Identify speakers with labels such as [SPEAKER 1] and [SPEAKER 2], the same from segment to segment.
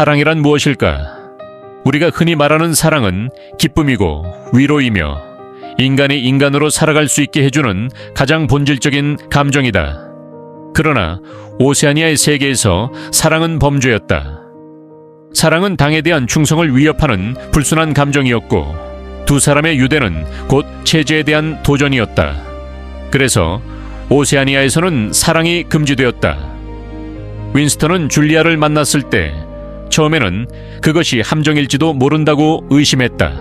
[SPEAKER 1] 사랑이란 무엇일까? 우리가 흔히 말하는 사랑은 기쁨이고 위로이며 인간이 인간으로 살아갈 수 있게 해주는 가장 본질적인 감정이다. 그러나 오세아니아의 세계에서 사랑은 범죄였다. 사랑은 당에 대한 충성을 위협하는 불순한 감정이었고 두 사람의 유대는 곧 체제에 대한 도전이었다. 그래서 오세아니아에서는 사랑이 금지되었다. 윈스턴은 줄리아를 만났을 때 처음에는 그것이 함정일지도 모른다고 의심했다.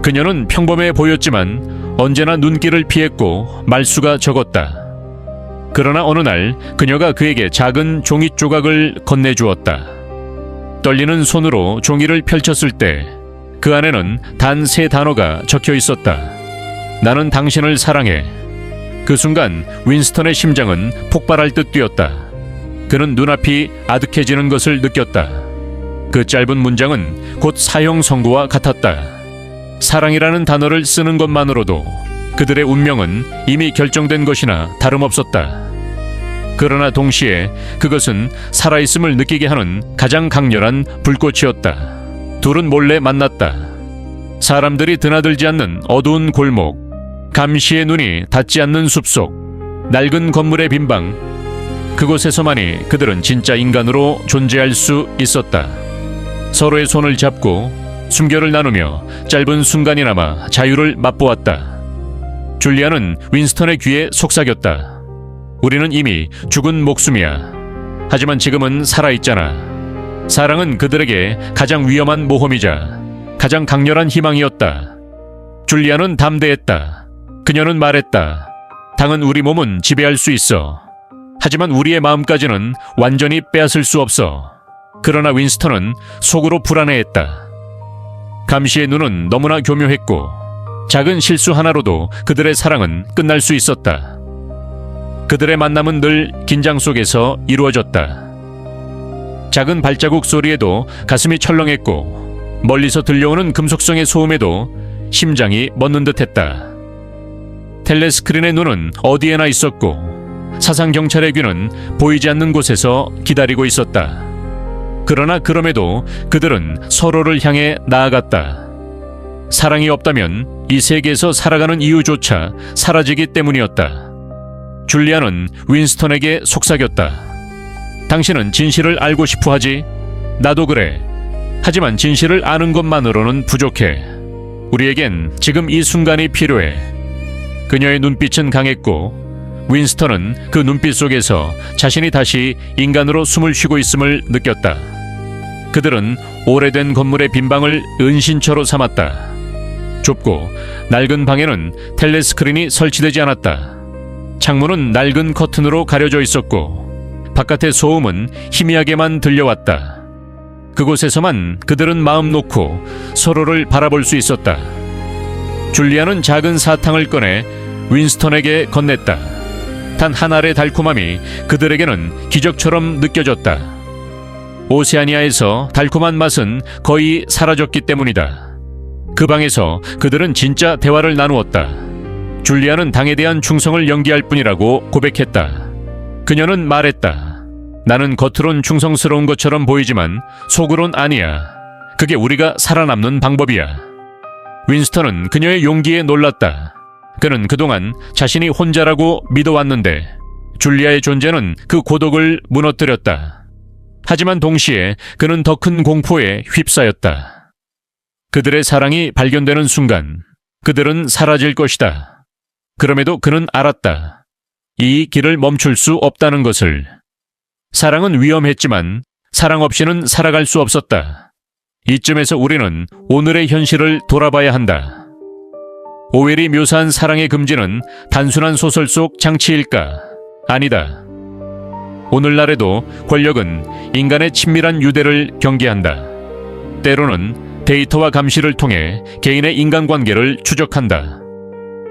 [SPEAKER 1] 그녀는 평범해 보였지만 언제나 눈길을 피했고 말수가 적었다. 그러나 어느 날 그녀가 그에게 작은 종이 조각을 건네주었다. 떨리는 손으로 종이를 펼쳤을 때 그 안에는 단 3단어가 적혀 있었다. 나는 당신을 사랑해. 그 순간 윈스턴의 심장은 폭발할 듯 뛰었다. 그는 눈앞이 아득해지는 것을 느꼈다. 그 짧은 문장은 곧 사형 선고와 같았다. 사랑이라는 단어를 쓰는 것만으로도 그들의 운명은 이미 결정된 것이나 다름없었다. 그러나 동시에 그것은 살아있음을 느끼게 하는 가장 강렬한 불꽃이었다. 둘은 몰래 만났다. 사람들이 드나들지 않는 어두운 골목, 감시의 눈이 닿지 않는 숲속, 낡은 건물의 빈방, 그곳에서만이 그들은 진짜 인간으로 존재할 수 있었다. 서로의 손을 잡고 숨결을 나누며 짧은 순간이나마 자유를 맛보았다. 줄리아는 윈스턴의 귀에 속삭였다. 우리는 이미 죽은 목숨이야. 하지만 지금은 살아있잖아. 사랑은 그들에게 가장 위험한 모험이자 가장 강렬한 희망이었다. 줄리아는 담대했다. 그녀는 말했다. 당은 우리 몸은 지배할 수 있어. 하지만 우리의 마음까지는 완전히 빼앗을 수 없어. 그러나 윈스턴은 속으로 불안해했다. 감시의 눈은 너무나 교묘했고 작은 실수 하나로도 그들의 사랑은 끝날 수 있었다. 그들의 만남은 늘 긴장 속에서 이루어졌다. 작은 발자국 소리에도 가슴이 철렁했고 멀리서 들려오는 금속성의 소음에도 심장이 멎는 듯했다. 텔레스크린의 눈은 어디에나 있었고 사상경찰의 귀는 보이지 않는 곳에서 기다리고 있었다. 그러나 그럼에도 그들은 서로를 향해 나아갔다. 사랑이 없다면 이 세계에서 살아가는 이유조차 사라지기 때문이었다. 줄리아는 윈스턴에게 속삭였다. 당신은 진실을 알고 싶어 하지? 나도 그래. 하지만 진실을 아는 것만으로는 부족해. 우리에겐 지금 이 순간이 필요해. 그녀의 눈빛은 강했고 윈스턴은 그 눈빛 속에서 자신이 다시 인간으로 숨을 쉬고 있음을 느꼈다. 그들은 오래된 건물의 빈방을 은신처로 삼았다. 좁고 낡은 방에는 텔레스크린이 설치되지 않았다. 창문은 낡은 커튼으로 가려져 있었고 바깥의 소음은 희미하게만 들려왔다. 그곳에서만 그들은 마음 놓고 서로를 바라볼 수 있었다. 줄리아는 작은 사탕을 꺼내 윈스턴에게 건넸다. 단 한 알의 달콤함이 그들에게는 기적처럼 느껴졌다. 오세아니아에서 달콤한 맛은 거의 사라졌기 때문이다. 그 방에서 그들은 진짜 대화를 나누었다. 줄리아는 당에 대한 충성을 연기할 뿐이라고 고백했다. 그녀는 말했다. 나는 겉으론 충성스러운 것처럼 보이지만 속으론 아니야. 그게 우리가 살아남는 방법이야. 윈스턴은 그녀의 용기에 놀랐다. 그는 그동안 자신이 혼자라고 믿어왔는데 줄리아의 존재는 그 고독을 무너뜨렸다. 하지만 동시에 그는 더 큰 공포에 휩싸였다. 그들의 사랑이 발견되는 순간 그들은 사라질 것이다. 그럼에도 그는 알았다. 이 길을 멈출 수 없다는 것을. 사랑은 위험했지만 사랑 없이는 살아갈 수 없었다. 이쯤에서 우리는 오늘의 현실을 돌아봐야 한다. 오웰이 묘사한 사랑의 금지는 단순한 소설 속 장치일까? 아니다. 오늘날에도 권력은 인간의 친밀한 유대를 경계한다. 때로는 데이터와 감시를 통해 개인의 인간관계를 추적한다.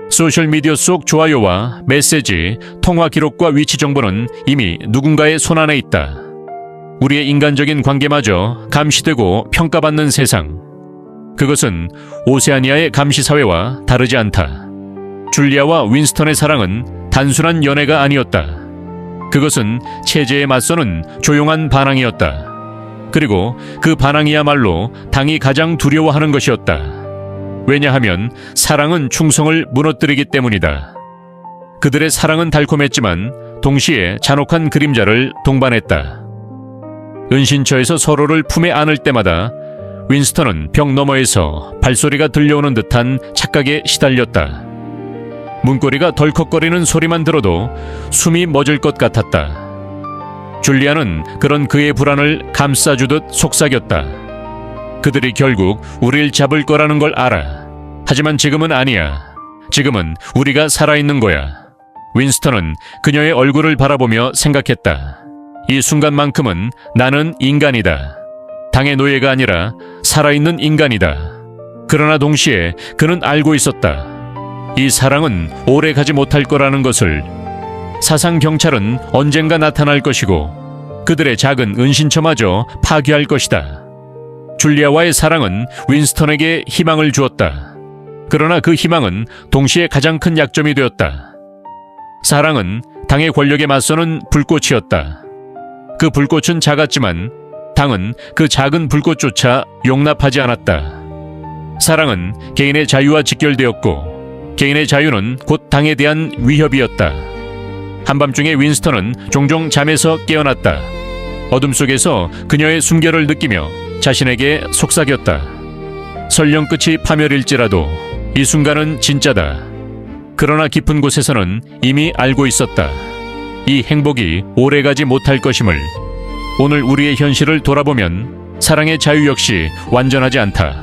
[SPEAKER 1] 소셜미디어 속 좋아요와 메시지, 통화 기록과 위치 정보는 이미 누군가의 손안에 있다. 우리의 인간적인 관계마저 감시되고 평가받는 세상. 그것은 오세아니아의 감시사회와 다르지 않다. 줄리아와 윈스턴의 사랑은 단순한 연애가 아니었다. 그것은 체제에 맞서는 조용한 반항이었다. 그리고 그 반항이야말로 당이 가장 두려워하는 것이었다. 왜냐하면 사랑은 충성을 무너뜨리기 때문이다. 그들의 사랑은 달콤했지만 동시에 잔혹한 그림자를 동반했다. 은신처에서 서로를 품에 안을 때마다 윈스턴은 벽 너머에서 발소리가 들려오는 듯한 착각에 시달렸다. 문고리가 덜컥거리는 소리만 들어도 숨이 멎을 것 같았다. 줄리아는 그런 그의 불안을 감싸주듯 속삭였다. 그들이 결국 우릴 잡을 거라는 걸 알아. 하지만 지금은 아니야. 지금은 우리가 살아있는 거야. 윈스턴은 그녀의 얼굴을 바라보며 생각했다. 이 순간만큼은 나는 인간이다. 당의 노예가 아니라 살아있는 인간이다. 그러나 동시에 그는 알고 있었다. 이 사랑은 오래 가지 못할 거라는 것을. 사상 경찰은 언젠가 나타날 것이고 그들의 작은 은신처마저 파괴할 것이다. 줄리아와의 사랑은 윈스턴에게 희망을 주었다. 그러나 그 희망은 동시에 가장 큰 약점이 되었다. 사랑은 당의 권력에 맞서는 불꽃이었다. 그 불꽃은 작았지만 당은 그 작은 불꽃조차 용납하지 않았다. 사랑은 개인의 자유와 직결되었고 개인의 자유는 곧 당에 대한 위협이었다. 한밤중에 윈스턴은 종종 잠에서 깨어났다. 어둠 속에서 그녀의 숨결을 느끼며 자신에게 속삭였다. 설령 끝이 파멸일지라도 이 순간은 진짜다. 그러나 깊은 곳에서는 이미 알고 있었다. 이 행복이 오래가지 못할 것임을. 오늘 우리의 현실을 돌아보면 사랑의 자유 역시 완전하지 않다.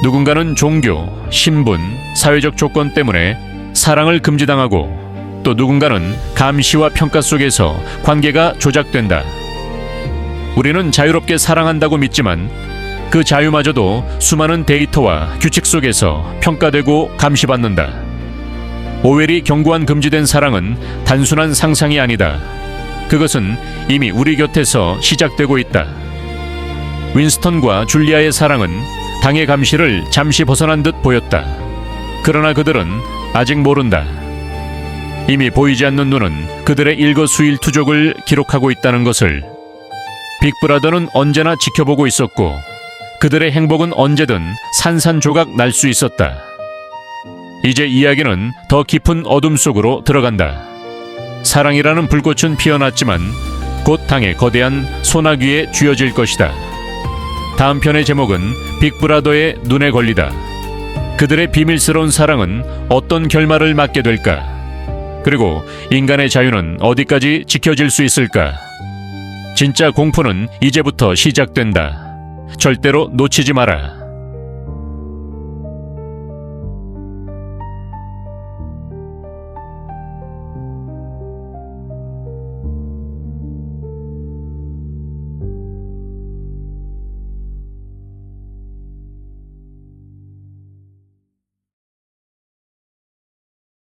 [SPEAKER 1] 누군가는 종교, 신분, 사회적 조건 때문에 사랑을 금지당하고 또 누군가는 감시와 평가 속에서 관계가 조작된다. 우리는 자유롭게 사랑한다고 믿지만 그 자유마저도 수많은 데이터와 규칙 속에서 평가되고 감시받는다. 오웰이 경고한 금지된 사랑은 단순한 상상이 아니다. 그것은 이미 우리 곁에서 시작되고 있다. 윈스턴과 줄리아의 사랑은 당의 감시를 잠시 벗어난 듯 보였다. 그러나 그들은 아직 모른다. 이미 보이지 않는 눈은 그들의 일거수일투족을 기록하고 있다는 것을. 빅브라더는 언제나 지켜보고 있었고 그들의 행복은 언제든 산산조각 날 수 있었다. 이제 이야기는 더 깊은 어둠 속으로 들어간다. 사랑이라는 불꽃은 피어났지만 곧 당의 거대한 소나기에 쥐어질 것이다. 다음 편의 제목은 빅브라더의 눈에 걸리다. 그들의 비밀스러운 사랑은 어떤 결말을 맞게 될까? 그리고 인간의 자유는 어디까지 지켜질 수 있을까? 진짜 공포는 이제부터 시작된다. 절대로 놓치지 마라.